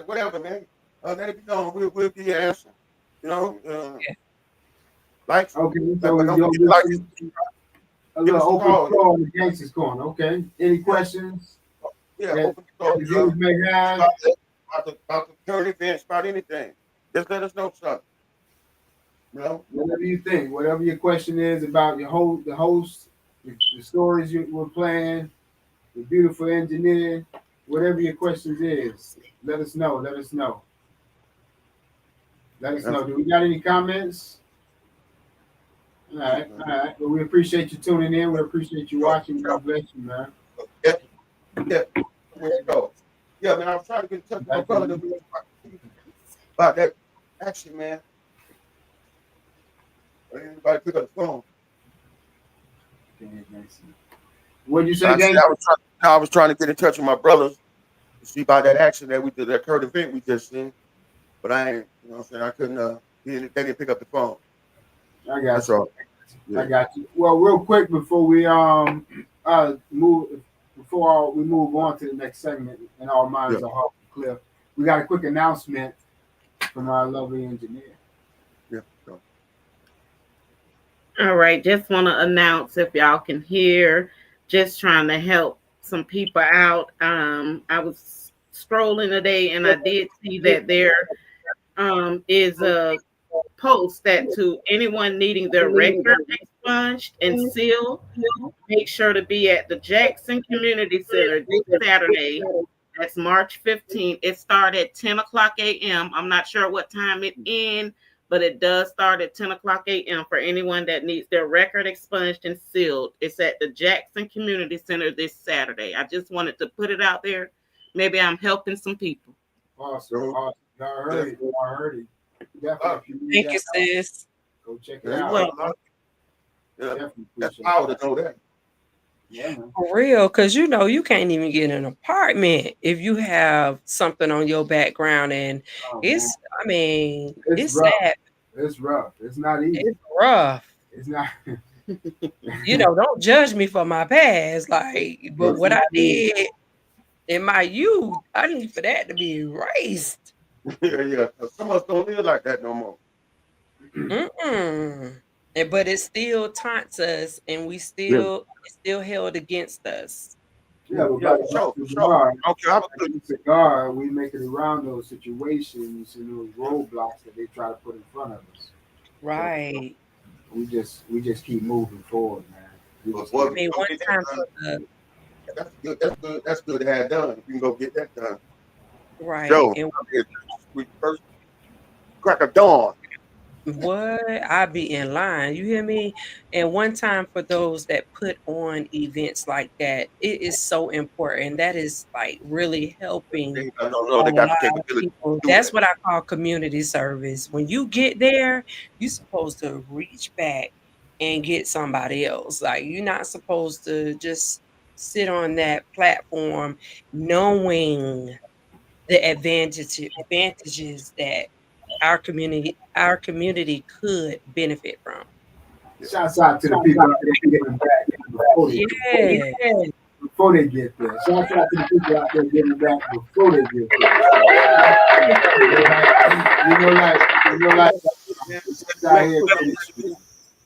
whatever, man, let it be known. We'll give you an answer. You know, like, Okay, but so don't you'll forget, like, a give little us a open call. floor on the Gangsters Corner. Okay. Any questions Yeah, that open the door. the viewers may have? About the current events, about anything. Just let us know something. You know? Whatever you think, whatever your question is about the host, the stories you were playing, the beautiful engineer, whatever your questions is, let us know. Let us know. Let us know. Do we got any comments? All right, all right. Well, we appreciate you tuning in. We appreciate you watching. God bless you, man. Yeah. Where you go? Yeah, man, I was trying to get in touch with my brother about that action, man. Anybody pick up the phone? What did you say, Gang? I was trying to get in touch with my brothers to see about that action that we did, that current event we just seen. But I ain't, you know what I'm saying? I couldn't, they didn't pick up the phone. I got That's you. all. Yeah. I got you. Well, real quick before we move on to the next segment, and our minds are hard to clear, we got a quick announcement from our lovely engineer. Yeah. All right, just want to announce, if y'all can hear, just trying to help some people out. I was scrolling today and I did see that there is a post that to anyone needing their record expunged and sealed, make sure to be at the Jackson Community Center this Saturday. That's March 15th. It started at 10 o'clock a.m. I'm not sure what time it ends, but it does start at 10 o'clock a.m. for anyone that needs their record expunged and sealed. It's at the Jackson Community Center this Saturday. I just wanted to put it out there. Maybe I'm helping some people. Awesome. Y'all heard it. Y'all heard it. Definitely. Thank you, sis. Go check it out. That's power to know that. Yeah, man. For real, because you can't even get an apartment if you have something on your background, and it's rough. sad. It's rough. It's not easy. It's rough. It's not. Don't judge me for my past, but what I did in my youth, I need for that to be erased. Yeah. Some of us don't live like that no more. But it still taunts us, and it's still held against us. Yeah, but cigar, we make it around those situations and those roadblocks that they try to put in front of us. Right. So we just keep moving forward, man. One time That's good to have done. You can go get that done. Right. Joe, we first crack of dawn. What? I be in line. You hear me? And one time, for those that put on events like that, it is so important. That is really helping a lot of people. That's what I call community service. When you get there, you're supposed to reach back and get somebody else. You're not supposed to just sit on that platform knowing the advantages that our community could benefit from. Shouts out to the people out there giving back before they get there. Shouts out to the people out there giving back before they get there.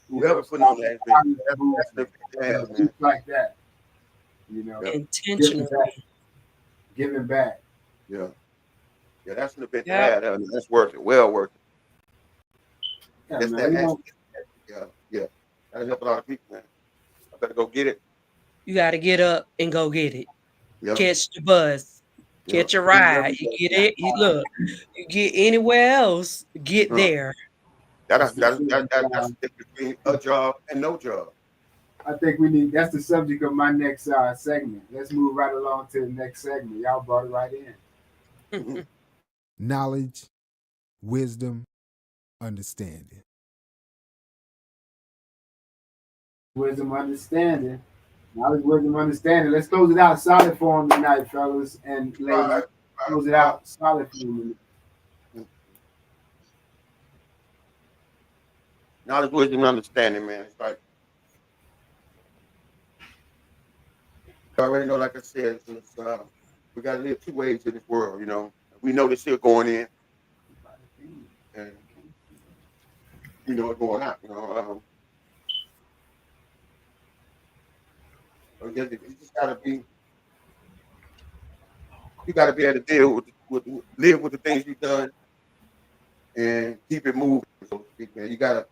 Whoever put on that, just like that. Intentionally giving back. Yeah. Yeah, that's an event to have. That's worth it. Well worth it. Yeah. That'll help a lot of people, man. I better go get it. You got to get up and go get it. Yep. Catch the bus. Catch a ride. You get it. You get anywhere else. Get there. That's the difference between a job and no job. I think that's the subject of my next segment. Let's move right along to the next segment. Y'all brought it right in. Knowledge, wisdom, understanding. Wisdom, understanding. Knowledge, wisdom, understanding. Let's close it out solid for them tonight, fellas and ladies. Close it out solid for them. Knowledge, wisdom, understanding, man. It's like, I already know, like I said, we got to live two ways in this world, We know they're still going in. and you know what's going on. I guess you just gotta be. You gotta be able to deal with live with the things you've done and keep it moving. So to speak, man. You gotta.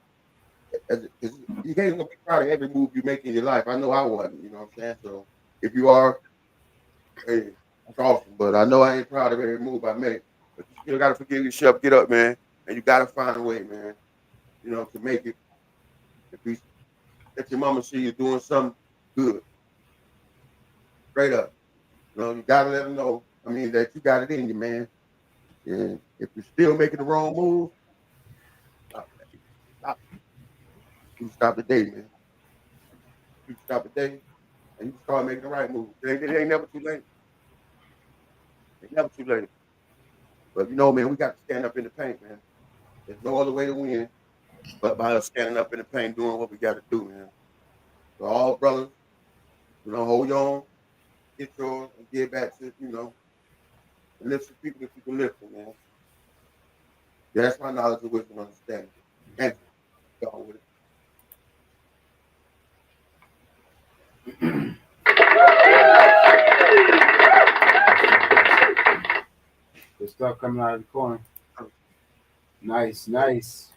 You can't be proud of every move you make in your life. I know I wasn't. You know what I'm saying? So if you are, hey, that's awesome. But I know I ain't proud of every move I make. But you still gotta forgive yourself. Get up, man, and you gotta find a way, man. You know, to make it. If you let your mama see you doing something good, straight up. You know, you gotta let them know. I mean, that you got it in you, man. And if you're still making the wrong move, stop that. Stop. You stop the day, man. You stop the day, and you start making the right move. It ain't never too late. It's never too late. But you know, man, we got to stand up in the paint, man. There's no other way to win but by us standing up in the paint, doing what we got to do, man. So all brothers, you know, hold your own, get yours, and get back to, you know, and lift some people that you can lift them, man. Yeah, that's my knowledge of wisdom and understanding. Thank you. Go with it. Good stuff coming out of the corner. Nice, nice.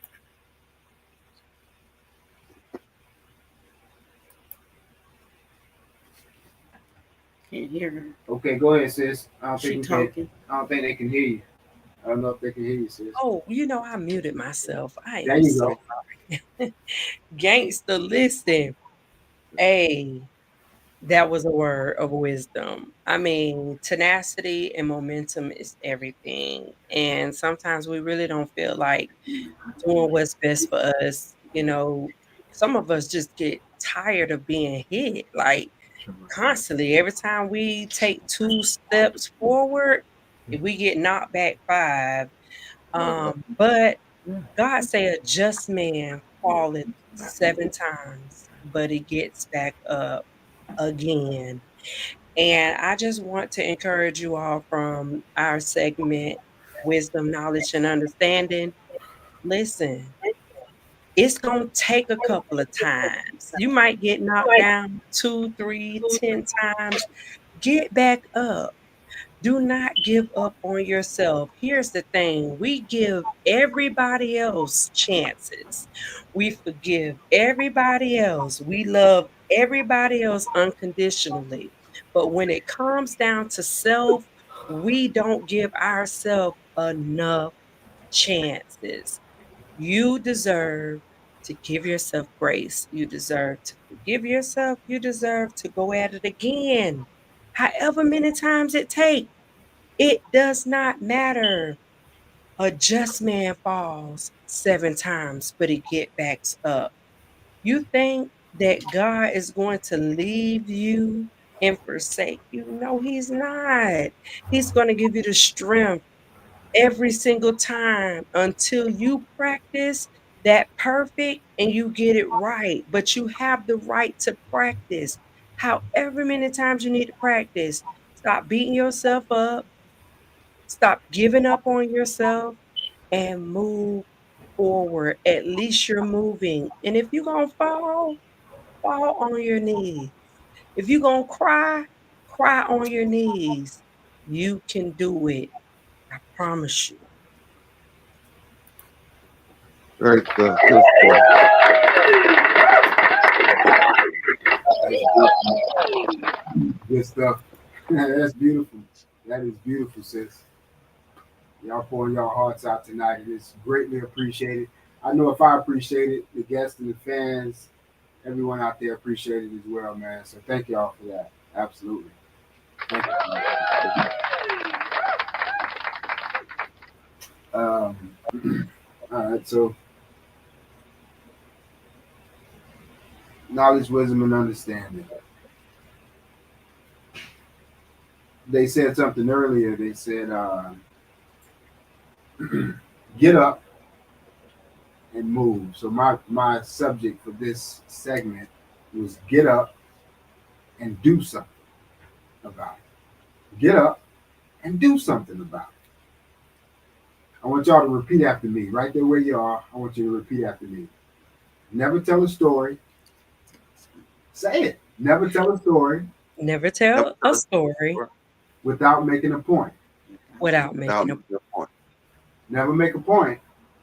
Can't hear her. Okay, go ahead, sis. I don't She think talking. I don't think they can hear you. I don't know if they can hear you, sis. Oh, I muted myself. I There am you so sorry. Gangster, listen. Hey, that was a word of wisdom. I mean, tenacity and momentum is everything. And sometimes we really don't feel like doing what's best for us. Some of us just get tired of being hit. Like, constantly, every time we take 2 steps forward, if we get knocked back 5. But God say a just man falleth 7 times, but he gets back up again. And I just want to encourage you all from our segment, Wisdom, Knowledge, and Understanding. Listen, it's going to take a couple of times. You might get knocked down 2, 3, 10 times. Get back up. Do not give up on yourself. Here's the thing. We give everybody else chances. We forgive everybody else. We love everybody else unconditionally. But when it comes down to self, we don't give ourselves enough chances. You deserve to give yourself grace. You deserve to forgive yourself. You deserve to go at it again. However many times it takes, it does not matter. A just man falls 7 times, but he get backs up. You think that God is going to leave you and forsake you? No, he's not. He's going to give you the strength every single time until you practice that perfect and you get it right. But you have the right to practice. However many times you need to practice, stop beating yourself up, stop giving up on yourself, and move forward. At least you're moving. And if you're going to fall on your knees. If you're going to cry on your knees. You can do it. I promise you. Very good. Good stuff. That's beautiful. That is beautiful, sis. Y'all pouring y'all hearts out tonight. It is greatly appreciated. I know if I appreciate it, the guests and the fans, everyone out there appreciate it as well, man. So thank y'all for that. Absolutely. Thank you. All right, so knowledge, wisdom, and understanding. They said something earlier. They said, get up and move. So my subject for this segment was get up and do something about it. Get up and do something about I want y'all to repeat after me. Right there where you are, I want you to repeat after me. Never tell a story. Say it. Never tell a story. Never tell a story without making a point. Without making a point. Never make a point.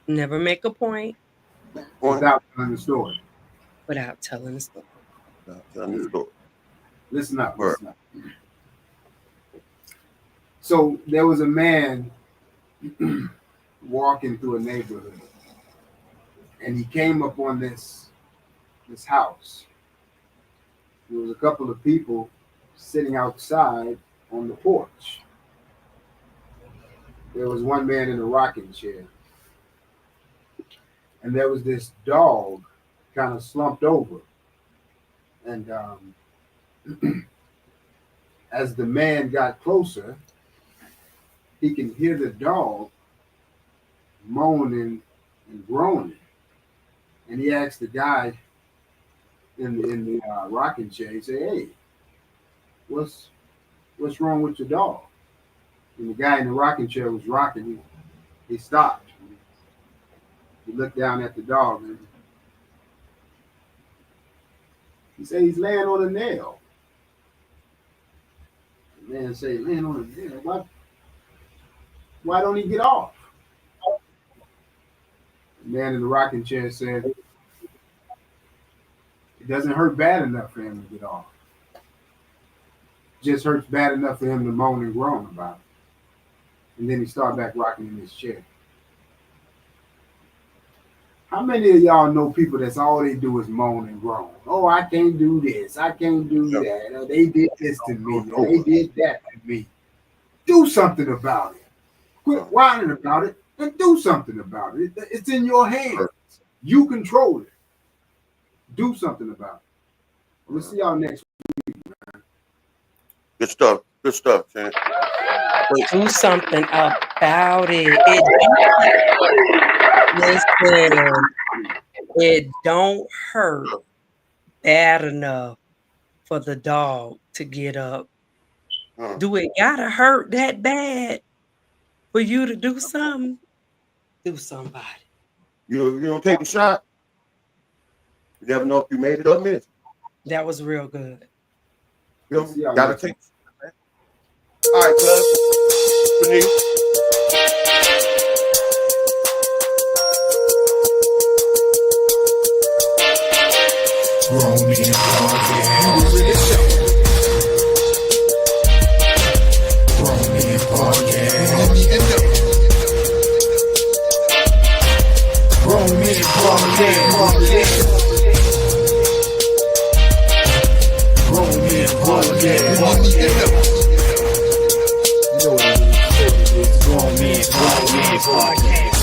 Never make a point without telling the story. Without telling the story. Listen up. Listen up. So there was a man walking through a neighborhood, and he came up on this house. There was a couple of people sitting outside on the porch. There was one man in a rocking chair, and there was this dog kind of slumped over. And as the man got closer, he can hear the dog moaning and groaning. And he asked the guy in the rocking chair, he said, "Hey, what's wrong with your dog?" And the guy in the rocking chair was rocking. He stopped. He looked down at the dog and he said, "He's laying on a nail." The man said, "Laying on a nail? Why don't he get off?" The man in the rocking chair said, "It doesn't hurt bad enough for him to get off. It just hurts bad enough for him to moan and groan about it." And then he started back rocking in his chair. How many of y'all know people that's all they do is moan and groan? "Oh, I can't do this. I can't do that. Oh, they did this to me. They did that to me." Do something about it. Quit whining about it and do something about it. It's in your hands. You control it. Do something about it. We'll see y'all next week, man. Good stuff. Good stuff, man. Do something about it. Listen, it don't hurt bad enough for the dog to get up. Do it gotta hurt that bad for you to do something? Do somebody. You don't take a shot. You never know if you made it or missed. That was real good. You know, gotta take. All right, cuz. Grown men podcast. Grown men podcast. Grown men podcast. Grown men podcast. You know what it is. Grown men podcast.